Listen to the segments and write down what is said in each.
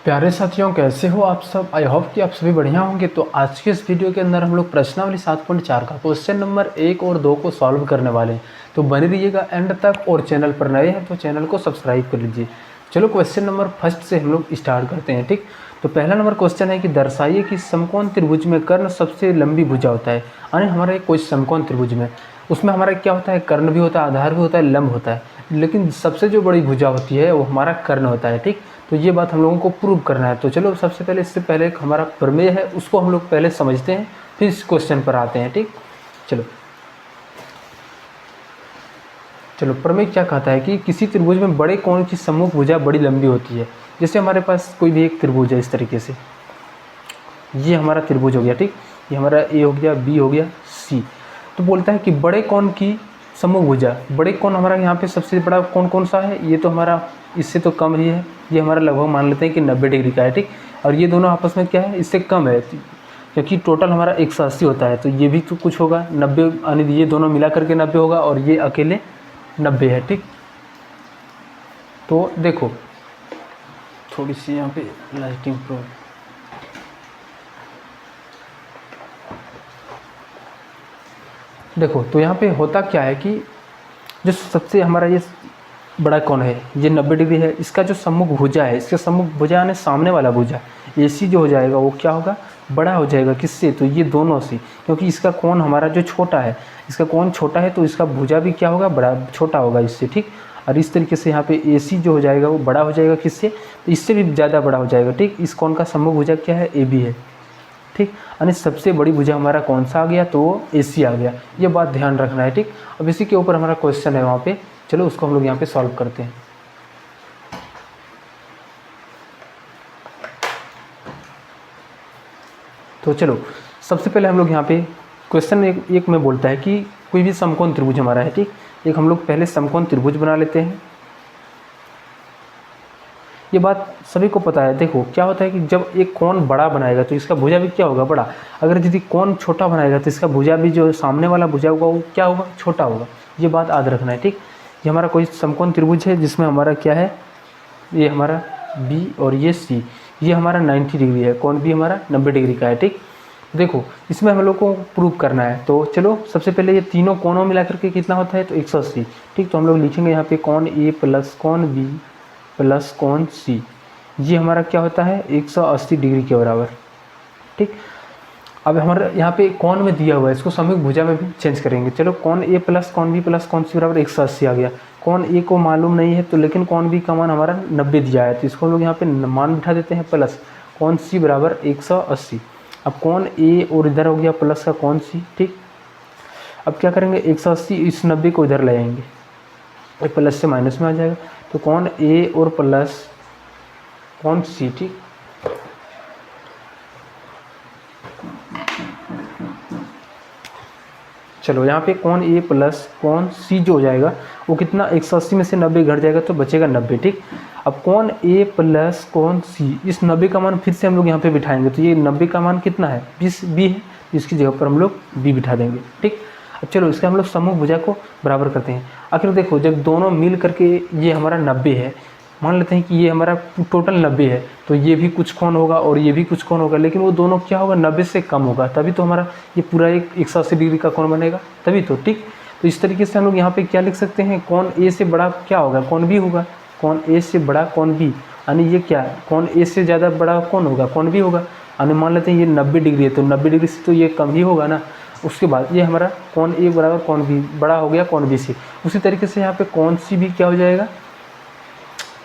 प्यारे साथियों, कैसे हो आप सब। आई होप कि आप सभी बढ़िया होंगे। तो आज के इस वीडियो के अंदर हम लोग प्रश्नावली 7.4 का क्वेश्चन नंबर 1 और 2 को सॉल्व करने वाले हैं। तो बने रहिएगा एंड तक, और चैनल पर नए हैं तो चैनल को सब्सक्राइब कर लीजिए। चलो क्वेश्चन नंबर फर्स्ट से हम लोग स्टार्ट करते हैं। ठीक, तो पहला नंबर क्वेश्चन है कि दर्शाइए कि समकोण त्रिभुज में कर्ण सबसे लंबी भुजा होता है। यानी हमारा कोई समकोण त्रिभुज में उसमें हमारा क्या होता है, कर्ण भी होता है, आधार भी होता है, लंब होता है, लेकिन सबसे जो बड़ी भुजा होती है वो हमारा कर्ण होता है। ठीक, तो ये बात हम लोगों को प्रूव करना है। तो चलो सबसे पहले, इससे पहले एक हमारा प्रमेय है उसको हम लोग पहले समझते हैं, फिर इस क्वेश्चन पर आते हैं। ठीक, चलो चलो प्रमेय क्या कहता है कि किसी त्रिभुज में बड़े कोण की सम्मुख भुजा बड़ी लंबी होती है। जैसे हमारे पास कोई भी एक त्रिभुज है इस तरीके से, ये हमारा त्रिभुज हो गया। ठीक, ये हमारा ए हो गया, बी हो गया, सी। तो बोलता है कि बड़े कोण की सम्मुख भुजा, बड़े कोण हमारा यहाँ पे सबसे बड़ा कोण कौन सा है, ये तो हमारा इससे तो कम ही है, ये हमारा लगभग मान लेते हैं कि 90 डिग्री का है। ठीक, और ये दोनों आपस में क्या है, इससे कम है, क्योंकि टोटल हमारा 180 होता है, तो ये भी तो कुछ होगा 90, यानी ये दोनों मिला करके 90 होगा और ये अकेले 90 है। ठीक, तो देखो थोड़ी सी यहाँ पे लाइटिंग प्रॉब्लम, देखो तो यहाँ पे होता क्या है कि जो सबसे हमारा ये बड़ा कोण है, ये 90 डिग्री है, इसका जो सम्मुख भुजा है, इसके सम्मुख भुजा यानी सामने वाला भुजा AC जो हो जाएगा वो क्या होगा, बड़ा हो जाएगा। किससे, तो ये दोनों से, क्योंकि इसका कोण हमारा जो छोटा है, इसका कोण छोटा है तो इसका भुजा भी क्या होगा, बड़ा छोटा होगा इससे। ठीक, और इस तरीके से यहाँ पे AC जो हो जाएगा वो बड़ा हो जाएगा। किससे, तो इससे भी ज़्यादा बड़ा हो जाएगा। ठीक, इस कोण का सम्मुख भुजा क्या है, AB है। ठीक, यानी सबसे बड़ी भुजा हमारा कौन सा आ गया, तो वो AC आ गया। ये बात ध्यान रखना है। ठीक, अब इसी के ऊपर हमारा क्वेश्चन है वहाँ पे, चलो उसको हम लोग यहाँ पे सॉल्व करते हैं। तो चलो सबसे पहले हम लोग यहाँ पे क्वेश्चन एक में बोलता है कि कोई भी समकोण त्रिभुज हमारा है। ठीक, एक हम लोग पहले समकोण त्रिभुज बना लेते हैं। ये बात सभी को पता है। देखो क्या होता है कि जब एक कोण बड़ा बनाएगा तो इसका भुजा भी क्या होगा, बड़ा। अगर यदि कोण छोटा बनाएगा तो इसका भुजा भी, जो सामने वाला भुजा होगा वो क्या होगा, छोटा होगा। ये बात याद रखना है। ठीक, ये हमारा कोई समकोण त्रिभुज है जिसमें हमारा क्या है, ये हमारा B और ये C, ये हमारा 90 डिग्री है, कोण भी हमारा 90 डिग्री का है। ठीक, देखो इसमें हम लोग को प्रूव करना है। तो चलो सबसे पहले ये तीनों कोणों मिला करके कितना होता है, तो 180। ठीक, तो हम लोग लिखेंगे यहाँ पे कोण A प्लस कोण B प्लस कोण C, ये हमारा क्या होता है, 180 डिग्री के बराबर। ठीक, अब हमारा यहाँ पे कोण में दिया हुआ है, इसको सम्मुख भुजा में भी चेंज करेंगे। चलो कोण A प्लस कोण B प्लस कोण C बराबर 180 आ गया। कोण A को मालूम नहीं है तो, लेकिन कोण B का मान हमारा 90 दिया है, तो इसको हम लोग यहाँ पे मान बिठा देते हैं प्लस कोण C बराबर 180। अब कोण A और इधर हो गया प्लस का कोण C। ठीक, अब क्या करेंगे, 180 इस 90 को इधर ले आएंगे, प्लस से माइनस में आ जाएगा, तो कोण A और प्लस कोण C। ठीक, चलो यहाँ पे कोण A प्लस कोण C जो हो जाएगा वो कितना, 180 में से 90 घट जाएगा तो बचेगा 90। ठीक, अब कोण A प्लस कोण C, इस 90 का मान फिर से हम लोग यहाँ पे बिठाएंगे, तो ये 90 का मान कितना है, 20 B है, इसकी जगह पर हम लोग B बिठा देंगे। ठीक, अब चलो इसके हम लोग सम्मुख भुजा को बराबर करते हैं। आखिर देखो जब दोनों मिल करके ये हमारा 90 है, मान लेते हैं कि ये हमारा टोटल 90 है, तो ये भी कुछ कोण होगा और ये भी कुछ कोण होगा, लेकिन वो दोनों क्या होगा, 90 से कम होगा, तभी तो हमारा ये पूरा एक 180 डिग्री का कोण बनेगा, तभी तो। ठीक, तो इस तरीके से हम लोग यहाँ पे क्या लिख सकते हैं, कोण A से बड़ा क्या होगा, कोण B होगा। कोण A से बड़ा कोण B, यानी ये क्या है, कोण A से ज़्यादा बड़ा कौन होगा, कोण B होगा। यानी मान लेते हैं ये 90 डिग्री है, तो 90 डिग्री से तो ये कम ही होगा ना। उसके बाद ये हमारा कोण A बराबर कोण B बड़ा हो गया कोण B से। उसी तरीके से यहाँ पे कोण C भी क्या हो जाएगा,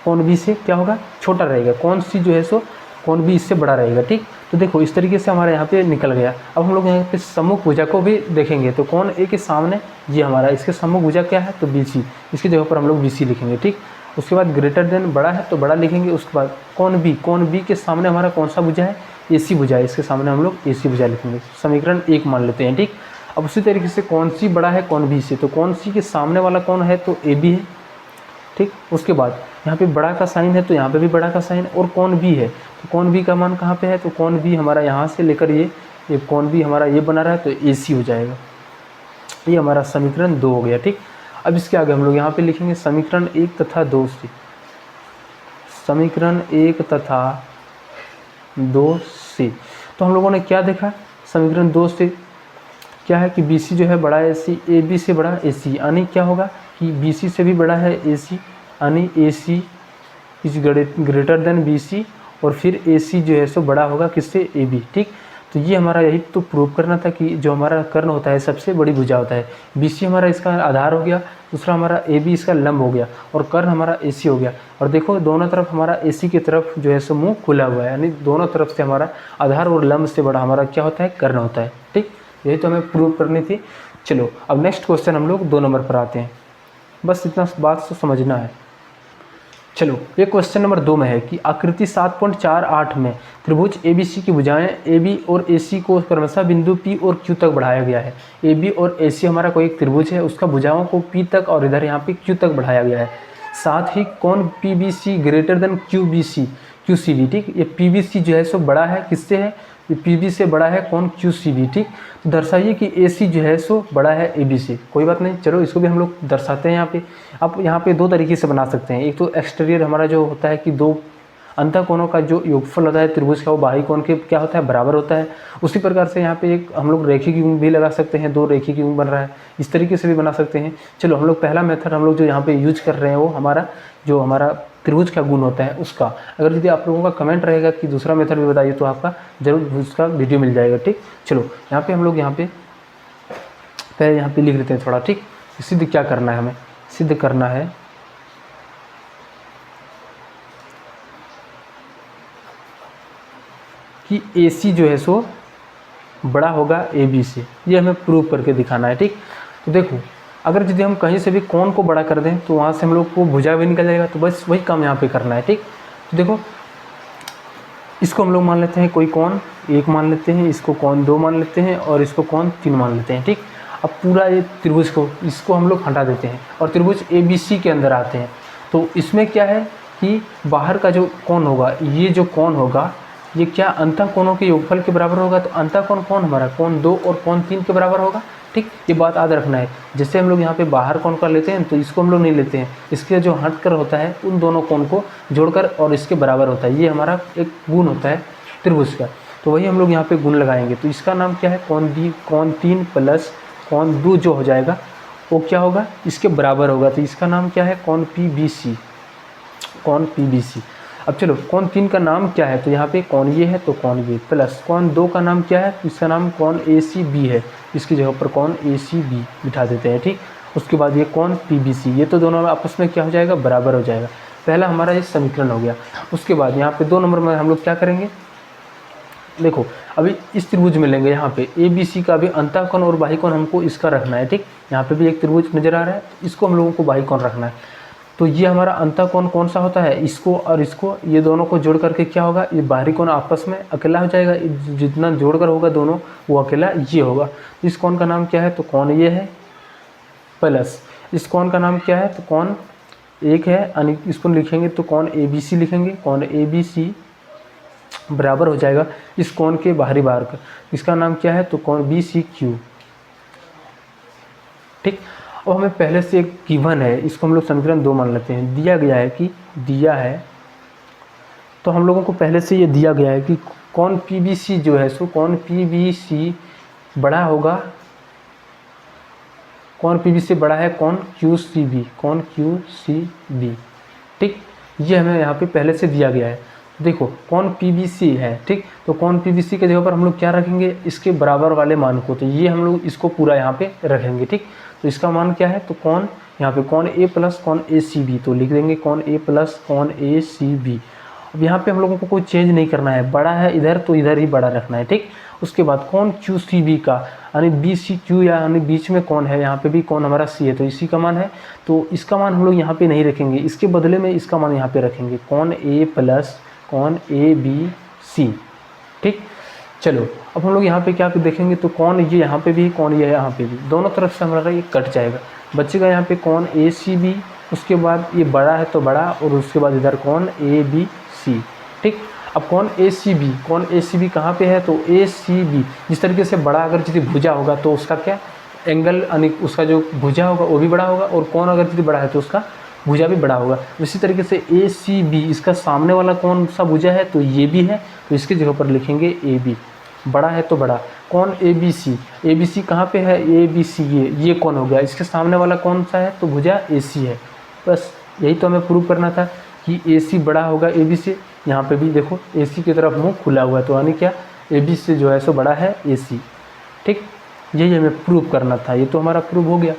कोण B से क्या होगा, छोटा रहेगा। कोण C जो है सो कोण B इससे बड़ा रहेगा। ठीक, तो देखो इस तरीके से हमारा यहाँ पे निकल गया। अब हम लोग यहाँ पे सम्मुख भुजा को भी देखेंगे, तो कोण A के सामने ये हमारा, इसके सम्मुख भुजा क्या है, तो BC, इसकी जगह पर हम लोग BC लिखेंगे। ठीक, उसके बाद ग्रेटर देन बड़ा है तो बड़ा लिखेंगे। उसके बाद कोण B के सामने हमारा कौन सा भुजा है, AC भुजा है, इसके सामने हम लोग AC भुजा लिखेंगे। समीकरण 1 मान लेते हैं। ठीक, अब उसी तरीके से कोण C बड़ा है कोण B से, तो कोण C के सामने वाला कौन है, तो AB है। ठीक, उसके बाद यहाँ पे बड़ा का साइन है तो यहाँ पे भी बड़ा का साइन, और कोण B है, तो कोण B का मान कहाँ पे है, तो कोण B हमारा यहाँ से लेकर ये कोण B हमारा ये बना रहा है, तो AC हो जाएगा। ये हमारा समीकरण 2 हो गया। ठीक, अब इसके आगे हम लोग यहाँ पे लिखेंगे समीकरण 1 तथा 2 से, समीकरण 1 तथा 2 से। तो हम लोगों ने क्या देखा, समीकरण 2 से क्या है कि BC जो है बड़ा है AC, AB से बड़ा AC, यानी क्या होगा कि BC से भी बड़ा है AC, यानी AC is greater than BC, और फिर AC जो है सो बड़ा होगा किससे, AB। ठीक, तो ये हमारा यही तो प्रूव करना था कि जो हमारा कर्ण होता है सबसे बड़ी भुजा होता है, BC हमारा इसका आधार हो गया, दूसरा हमारा AB इसका लंब हो गया, और कर्ण हमारा AC हो गया। और देखो दोनों तरफ हमारा AC की तरफ जो है सो मुंह खुला हुआ है, यानी दोनों तरफ से हमारा आधार और लंब से बड़ा हमारा क्या होता है, कर्ण होता है। ठीक, यही तो हमें प्रूव करनी थी। चलो अब नेक्स्ट क्वेश्चन हम लोग 2 नंबर पर आते हैं, बस इतना बात तो समझना है। चलो ये क्वेश्चन नंबर 2 में है कि आकृति 7.48 में त्रिभुज ABC की भुजाएं AB और AC को क्रमशः बिंदु P और Q तक बढ़ाया गया है। AB और AC हमारा कोई एक त्रिभुज है, उसका भुजाओं को P तक और इधर यहाँ पे Q तक बढ़ाया गया है। साथ ही कोण PBC ग्रेटर देन QCB। ठीक, ये PBC जो है सो बड़ा है किससे है, ये PB से बड़ा है कोण QCB। ठीक, तो दर्शाइए कि AC जो है सो बड़ा है AB से। कोई बात नहीं, चलो इसको भी हम लोग दर्शाते हैं यहाँ पे। आप यहाँ पे 2 तरीके से बना सकते हैं। एक तो एक्सटीरियर हमारा जो होता है कि 2 अंतःकोणों का जो योगफल होता है त्रिभुज का, वो बाह्य कोण के क्या होता है, बराबर होता है। उसी प्रकार से यहाँ पे एक हम लोग रेखी युग्म भी लगा सकते हैं, 2 रेखी युग्म बन रहा है, इस तरीके से भी बना सकते हैं। चलो हम लोग पहला मेथड हम लोग जो यहाँ पे यूज कर रहे हैं वो हमारा त्रिभुज का गुण होता है उसका। अगर यदि आप लोगों का कमेंट रहेगा कि दूसरा मेथड भी बताइए तो आपका जरूर उसका वीडियो मिल जाएगा। ठीक, चलो यहाँ पे हम लोग पहले यहाँ पे लिख लेते हैं थोड़ा। ठीक, सिद्ध क्या करना है, हमें सिद्ध करना है कि AC जो है सो बड़ा होगा AB से, ये हमें प्रूव करके दिखाना है। ठीक, तो देखो अगर यदि हम कहीं से भी कोण को बड़ा कर दें तो वहाँ से हम लोग को भुजा भी निकल जाएगा, तो बस वही काम यहाँ पे करना है। ठीक, तो देखो इसको हम लोग मान लेते हैं कोई कोण 1 मान लेते हैं, इसको कोण 2 मान लेते हैं, और इसको कोण 3 मान लेते हैं। ठीक, अब पूरा ये त्रिभुज को इसको हम लोग हटा देते हैं और त्रिभुज ABC के अंदर आते हैं। तो इसमें क्या है कि बाहर का जो कोण होगा, ये जो कोण होगा ये क्या अंतःकोणों के योगफल के बराबर होगा। तो अंतःकोण कौन हमारा, कोण 2 और कोण 3 के बराबर होगा। ठीक, ये बात याद रखना है। जैसे हम लोग यहाँ पे बाहर कोण का लेते हैं तो इसको हम लोग नहीं लेते हैं, इसके जो हट कर होता है उन दोनों कोण को जोड़कर और इसके बराबर होता है, ये हमारा एक गुण होता है त्रिभुज का। तो वही हम लोग यहाँ पे गुण लगाएंगे। तो इसका नाम क्या है, कोण 3 प्लस कोण 2 जो हो जाएगा वो क्या होगा, इसके बराबर होगा। तो इसका नाम क्या है, कोण PBC। अब चलो कोण 3 का नाम क्या है, तो यहाँ पे कोण ये है तो कोण ये, प्लस कोण 2 का नाम क्या है, इसका नाम कोण ACB है, इसकी जगह पर कोण ACB बिठा देते हैं। ठीक, उसके बाद ये कोण PBC, ये तो दोनों आपस में क्या हो जाएगा, बराबर हो जाएगा। पहला हमारा ये समीकरण हो गया। उसके बाद यहाँ पे 2 नंबर में हम लोग क्या करेंगे, देखो अभी इस त्रिभुज में लेंगे, यहाँ पे ABC का भी अंतःकोण और बाह्य कोण हमको इसका रखना है। ठीक, यहाँ पे भी एक त्रिभुज नजर आ रहा है, इसको हम लोगों को बाह्य कोण रखना है। तो ये हमारा अंतःकोण कौन सा होता है, इसको और इसको, ये दोनों को जोड़ करके क्या होगा, ये बाहरी कोण आपस में अकेला हो जाएगा, जितना जोड़कर होगा दोनों वो अकेला ये होगा। इस कोण का नाम क्या है, तो कोण ये है, प्लस इस कोण का नाम क्या है, तो कोण 1 है, यानी इसको लिखेंगे तो कोण ABC लिखेंगे, कोण ABC बराबर हो जाएगा इस कोण के बाहरी बाहर का, इसका नाम क्या है, तो कोण BCQ। ठीक, अब हमें पहले से एक गिवन है, इसको हम लोग समीकरण 2 मान लेते हैं। दिया गया है कि तो हम लोगों को पहले से ये दिया गया है कि कोण PBC जो है सो कोण PBC बड़ा होगा, कोण PBC बड़ा है कोण QCB। ठीक, ये हमें यहाँ पे पहले से दिया गया है। देखो कोण PBC है, ठीक, तो कोण PBC के जगह पर हम लोग क्या रखेंगे, इसके बराबर वाले मान को, तो ये हम लोग इसको पूरा यहाँ पे रखेंगे। ठीक, तो इसका मान क्या है, तो कोण यहाँ पे कोण A प्लस कोण ACB, तो लिख देंगे कोण A प्लस कोण ACB। अब यहाँ पे हम लोगों को कोई चेंज नहीं करना है, बड़ा है इधर तो इधर ही बड़ा रखना है। ठीक, उसके बाद कोण QCB का, यानी BCQ यानी बीच में कौन है, यहाँ पे भी कौन हमारा C है तो इसी का मान है, तो इसका मान हम लोग यहाँ पे नहीं रखेंगे, इसके बदले में इसका मान यहाँ पे रखेंगे, कोण A प्लस कोण ABC। ठीक, चलो अब हम लोग यहाँ पे क्या देखेंगे, तो कौन ये यहाँ पे भी, कौन ये यहाँ पे भी, दोनों तरफ से हमारा ये कट जाएगा, बचेगा यहाँ पे कौन ACB, उसके बाद ये बड़ा है तो बड़ा, और उसके बाद इधर कौन ABC। ठीक, अब कौन ACB कहाँ पे है, तो ACB जिस तरीके से बड़ा अगर यदि भुजा होगा तो उसका क्या एंगल, यानी उसका जो भुजा होगा वो भी बड़ा होगा, और कौन अगर यदि बड़ा है तो उसका भुजा भी बड़ा होगा। इसी तरीके से ए सी बी, इसका सामने वाला कौन सा भुजा है, तो ये भी है, तो इसकी जगह पर लिखेंगे ए बी, बड़ा है तो बड़ा। कौन A B C, A B C कहाँ पे है, ए बी सी ये कौन हो गया, इसके सामने वाला कौन सा है, तो भुजा ए सी है। बस यही तो हमें प्रूव करना था कि ए सी बड़ा होगा ए बी से। यहाँ पे भी देखो ए सी की तरफ मुँह खुला हुआ है, तो यानी क्या, ए बी से जो है सो बड़ा है ए सी। ठीक, यही हमें प्रूव करना था, ये तो हमारा प्रूव हो गया।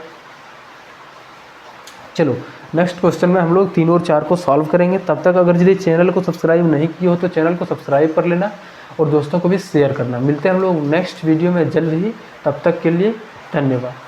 चलो नेक्स्ट क्वेश्चन में हम लोग 3 और 4 को सॉल्व करेंगे। तब तक अगर यदि चैनल को सब्सक्राइब नहीं किया हो तो चैनल को सब्सक्राइब कर लेना और दोस्तों को भी शेयर करना। मिलते हैं हम लोग नेक्स्ट वीडियो में जल्द ही, तब तक के लिए धन्यवाद।